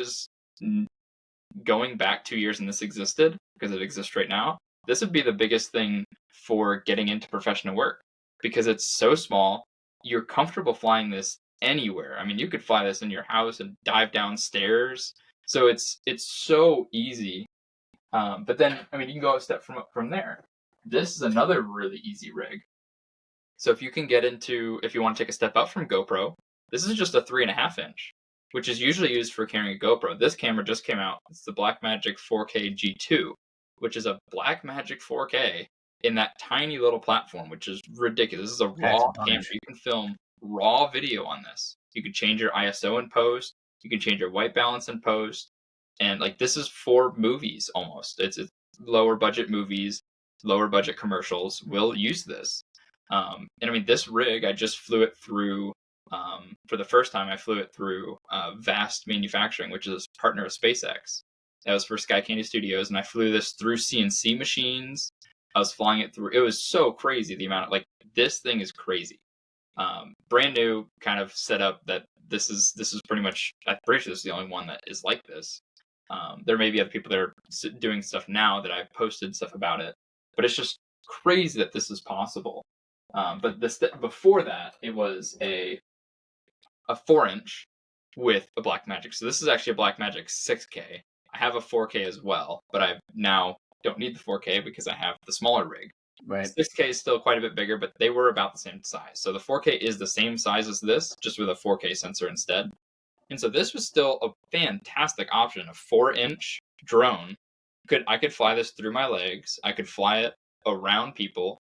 was going back 2 years and this existed, because it exists right now, this would be the biggest thing for getting into professional work, because it's so small. You're comfortable flying this anywhere. I mean, you could fly this in your house and dive downstairs. So it's so easy. But then, I mean, you can go a step from there. This is another really easy rig. So if you want to take a step up from GoPro, this is just a 3.5 inch, which is usually used for carrying a GoPro. This camera just came out. It's the Blackmagic 4K G2, which is a Blackmagic 4K in that tiny little platform, which is ridiculous. This is a raw camera. You can film raw video on this. You can change your ISO in post. You can change your white balance in post. And like, this is for movies almost. It's lower budget movies, lower budget commercials will use this. And I mean, this rig, I just flew it through, for the first time, I flew it through Vast Manufacturing, which is a partner of SpaceX. That was for Sky Candy Studios, and I flew this through CNC machines. I was flying it through. It was so crazy, the amount of, like, this thing is crazy. Brand new kind of setup that this is pretty much, I'm pretty sure this is the only one that is like this. There may be other people that are doing stuff now that I've posted stuff about it, but it's just crazy that this is possible. But before that, it was a 4-inch with a Blackmagic. So this is actually a Blackmagic 6K. I have a 4K as well, but I now don't need the 4K because I have the smaller rig. Right. 6K is still quite a bit bigger, but they were about the same size. So the 4K is the same size as this, just with a 4K sensor instead. And so this was still a fantastic option, a 4-inch drone. I could fly this through my legs. I could fly it around people.